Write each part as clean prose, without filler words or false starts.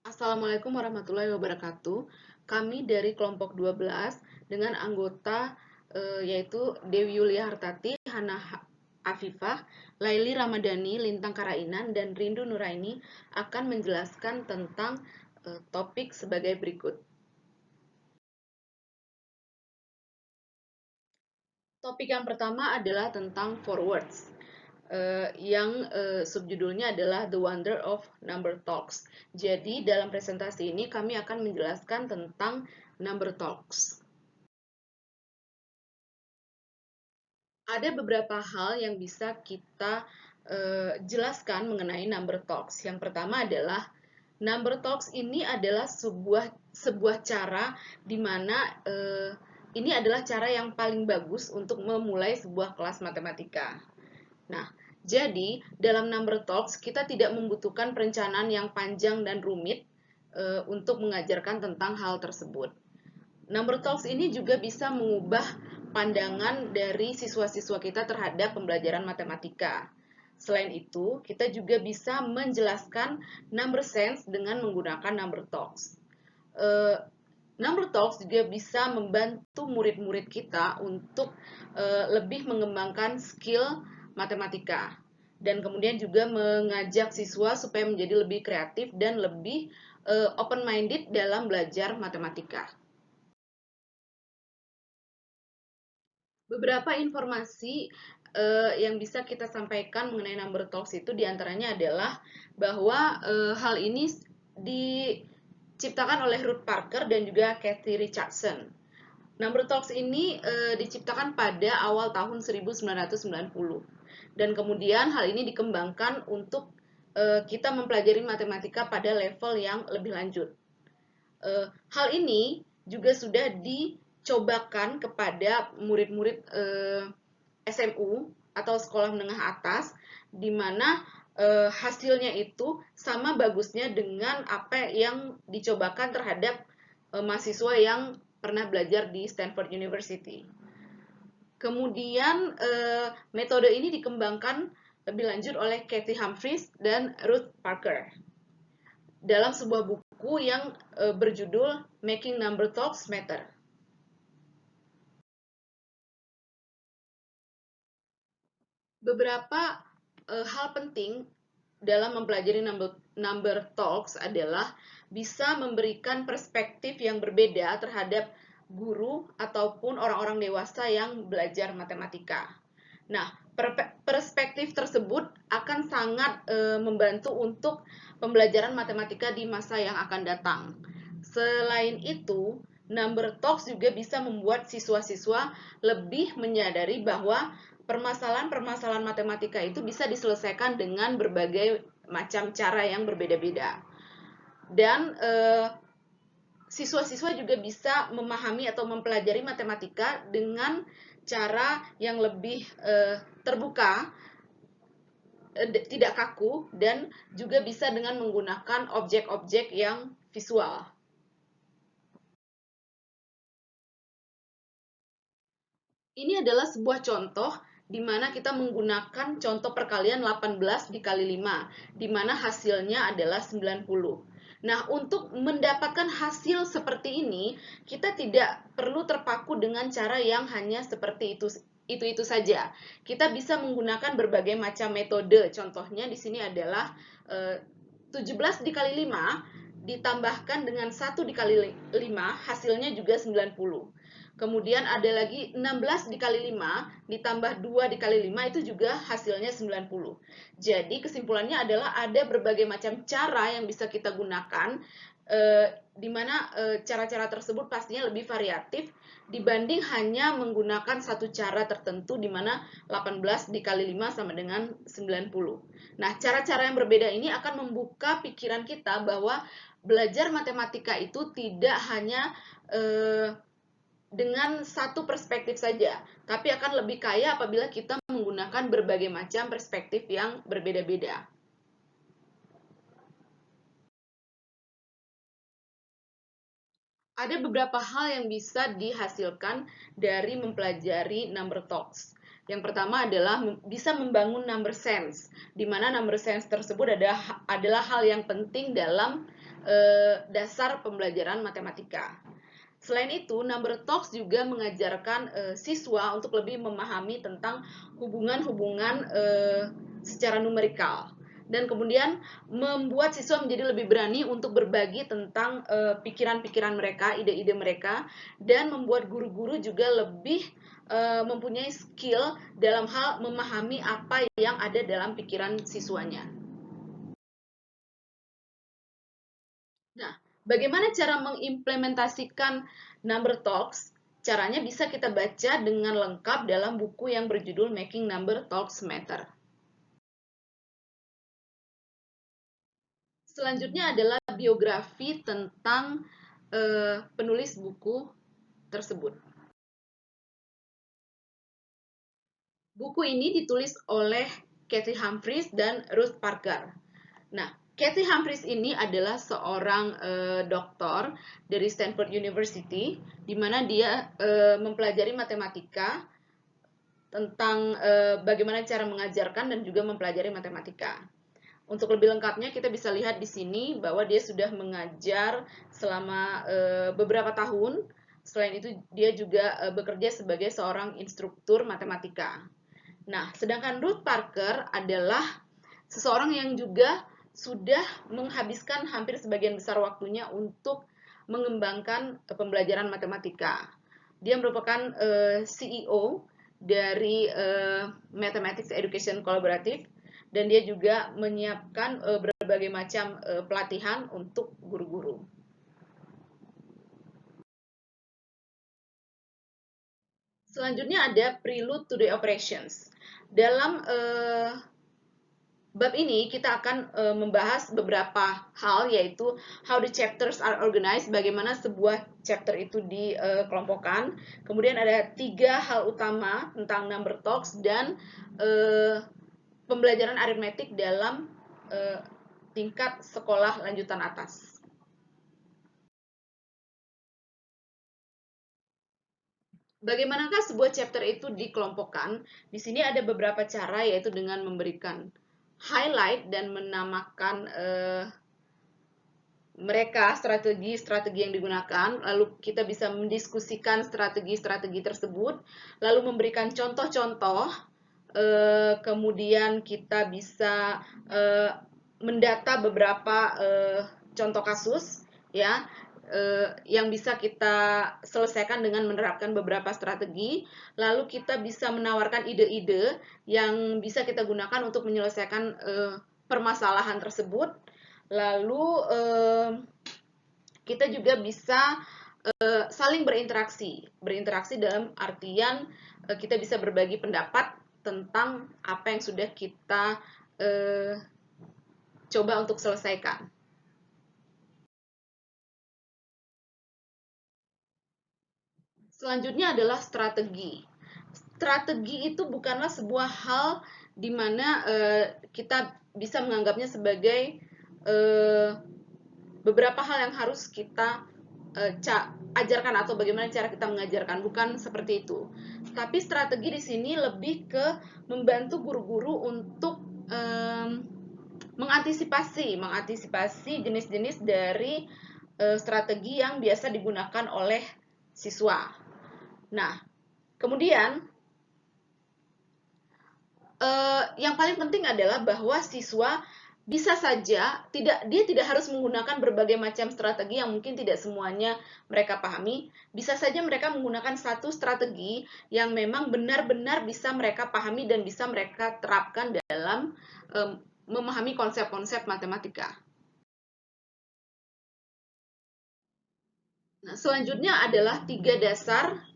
Assalamualaikum warahmatullahi wabarakatuh. Kami dari kelompok 12 dengan anggota yaitu Dewi Yulia Hartati, Hana Afifah, Laili Ramadhani, Lintang Karainan, dan Rindu Nuraini akan menjelaskan tentang topik sebagai berikut. Topik yang pertama adalah tentang forwards. Yang subjudulnya adalah The Wonder of Number Talks. Jadi dalam presentasi ini kami akan menjelaskan tentang number talks. Ada beberapa hal yang bisa kita jelaskan mengenai number talks. Yang pertama adalah number talks ini adalah sebuah cara di mana ini adalah cara yang paling bagus untuk memulai sebuah kelas matematika. Nah, jadi dalam number talks kita tidak membutuhkan perencanaan yang panjang dan rumit untuk mengajarkan tentang hal tersebut. Number talks ini juga bisa mengubah pandangan dari siswa-siswa kita terhadap pembelajaran matematika. Selain itu, kita juga bisa menjelaskan number sense dengan menggunakan number talks. Number talks juga bisa membantu murid-murid kita untuk lebih mengembangkan skill matematika dan kemudian juga mengajak siswa supaya menjadi lebih kreatif dan lebih open-minded dalam belajar matematika. Beberapa informasi yang bisa kita sampaikan mengenai number talks itu diantaranya adalah bahwa hal ini diciptakan oleh Ruth Parker dan juga Kathy Richardson. Number talks ini diciptakan pada awal tahun 1990 dan kemudian hal ini dikembangkan untuk kita mempelajari matematika pada level yang lebih lanjut. Hal ini juga sudah dicobakan kepada murid-murid SMU atau sekolah menengah atas, di mana hasilnya itu sama bagusnya dengan apa yang dicobakan terhadap mahasiswa yang pernah belajar di Stanford University. Kemudian metode ini dikembangkan lebih lanjut oleh Kathy Humphries dan Ruth Parker dalam sebuah buku yang berjudul Making Number Talks Matter. Beberapa hal penting dalam mempelajari number talks adalah bisa memberikan perspektif yang berbeda terhadap guru ataupun orang-orang dewasa yang belajar matematika. Nah, perspektif tersebut akan sangat membantu untuk pembelajaran matematika di masa yang akan datang. Selain itu, number talks juga bisa membuat siswa-siswa lebih menyadari bahwa permasalahan-permasalahan matematika itu bisa diselesaikan dengan berbagai macam cara yang berbeda-beda. Dan siswa-siswa juga bisa memahami atau mempelajari matematika dengan cara yang lebih terbuka, tidak kaku, dan juga bisa dengan menggunakan objek-objek yang visual. Ini adalah sebuah contoh di mana kita menggunakan contoh perkalian 18 dikali 5, di mana hasilnya adalah 90. Nah, untuk mendapatkan hasil seperti ini, kita tidak perlu terpaku dengan cara yang hanya seperti itu saja. Kita bisa menggunakan berbagai macam metode. Contohnya di sini adalah 17 dikali 5 ditambahkan dengan 1 dikali 5, hasilnya juga 90. Kemudian ada lagi 16 dikali 5 ditambah 2 dikali 5 itu juga hasilnya 90. Jadi kesimpulannya adalah ada berbagai macam cara yang bisa kita gunakan, di mana cara-cara tersebut pastinya lebih variatif dibanding hanya menggunakan satu cara tertentu, di mana 18 dikali 5 sama dengan 90. Nah, cara-cara yang berbeda ini akan membuka pikiran kita bahwa belajar matematika itu tidak hanya dengan satu perspektif saja, tapi akan lebih kaya apabila kita menggunakan berbagai macam perspektif yang berbeda-beda. Ada beberapa hal yang bisa dihasilkan dari mempelajari number talks. Yang pertama adalah bisa membangun number sense, di mana number sense tersebut adalah hal yang penting dalam dasar pembelajaran matematika. Selain itu, Number Talks juga mengajarkan siswa untuk lebih memahami tentang hubungan-hubungan secara numerikal, dan kemudian membuat siswa menjadi lebih berani untuk berbagi tentang pikiran-pikiran mereka, ide-ide mereka, dan membuat guru-guru juga lebih mempunyai skill dalam hal memahami apa yang ada dalam pikiran siswanya. Nah, bagaimana cara mengimplementasikan Number Talks? Caranya bisa kita baca dengan lengkap dalam buku yang berjudul Making Number Talks Matter. Selanjutnya adalah biografi tentang penulis buku tersebut. Buku ini ditulis oleh Cathy Humphreys dan Ruth Parker. Nah, Cathy Humphreys ini adalah seorang doktor dari Stanford University, di mana dia mempelajari matematika, tentang bagaimana cara mengajarkan dan juga mempelajari matematika. Untuk lebih lengkapnya kita bisa lihat di sini bahwa dia sudah mengajar selama beberapa tahun. Selain itu dia juga bekerja sebagai seorang instruktur matematika. Nah, sedangkan Ruth Parker adalah seseorang yang juga sudah menghabiskan hampir sebagian besar waktunya untuk mengembangkan pembelajaran matematika. Dia merupakan CEO dari Mathematics Education Collaborative, dan dia juga menyiapkan berbagai macam pelatihan untuk guru-guru. Selanjutnya ada Prelude to the Operations. Dalam bab ini kita akan membahas beberapa hal, yaitu how the chapters are organized, bagaimana sebuah chapter itu dikelompokkan. Kemudian ada 3 hal utama tentang Number Talks dan pembelajaran aritmetik dalam tingkat sekolah lanjutan atas. Bagaimanakah sebuah chapter itu dikelompokkan? Di sini ada beberapa cara, yaitu dengan memberikan highlight dan menamakan mereka strategi-strategi yang digunakan, lalu kita bisa mendiskusikan strategi-strategi tersebut, lalu memberikan contoh-contoh, kemudian kita bisa mendata beberapa contoh kasus, ya, yang bisa kita selesaikan dengan menerapkan beberapa strategi. Lalu kita bisa menawarkan ide-ide yang bisa kita gunakan untuk menyelesaikan permasalahan tersebut. Lalu kita juga bisa saling berinteraksi dalam artian kita bisa berbagi pendapat tentang apa yang sudah kita coba untuk selesaikan. Selanjutnya adalah strategi. Strategi itu bukanlah sebuah hal di mana kita bisa menganggapnya sebagai beberapa hal yang harus kita ajarkan atau bagaimana cara kita mengajarkan, bukan seperti itu. Tapi strategi di sini lebih ke membantu guru-guru untuk mengantisipasi jenis-jenis dari strategi yang biasa digunakan oleh siswa. Nah, kemudian yang paling penting adalah bahwa siswa bisa saja dia tidak harus menggunakan berbagai macam strategi yang mungkin tidak semuanya mereka pahami. Bisa saja mereka menggunakan satu strategi yang memang benar-benar bisa mereka pahami dan bisa mereka terapkan dalam memahami konsep-konsep matematika. Nah, selanjutnya adalah 3 dasar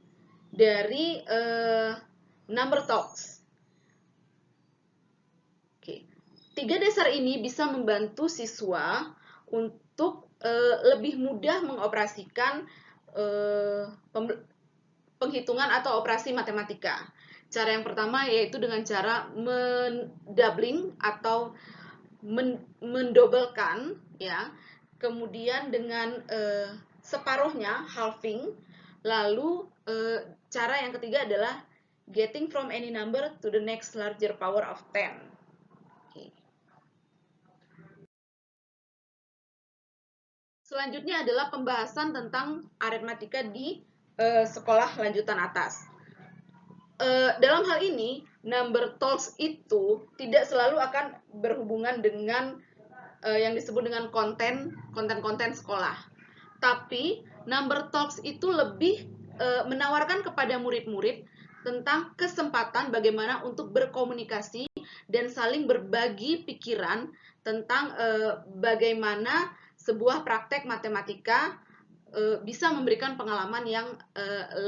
dari Number Talks. Oke. 3 dasar ini bisa membantu siswa untuk lebih mudah mengoperasikan penghitungan atau operasi matematika. Cara yang pertama yaitu dengan cara mendoubling atau mendobelkan, ya. Kemudian dengan separuhnya, halving. Lalu cara yang ketiga adalah getting from any number to the next larger power of 10. Selanjutnya adalah pembahasan tentang aritmatika di sekolah lanjutan atas. Dalam hal ini, number talks itu tidak selalu akan berhubungan dengan yang disebut dengan konten-konten sekolah. Tapi number talks itu lebih menawarkan kepada murid-murid tentang kesempatan bagaimana untuk berkomunikasi dan saling berbagi pikiran tentang bagaimana sebuah praktek matematika bisa memberikan pengalaman yang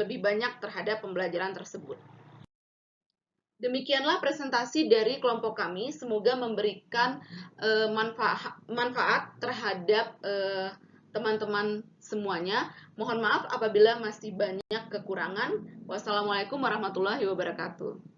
lebih banyak terhadap pembelajaran tersebut. Demikianlah presentasi dari kelompok kami. Semoga memberikan manfaat terhadap teman-teman semuanya. Mohon maaf apabila masih banyak kekurangan. Wassalamualaikum warahmatullahi wabarakatuh.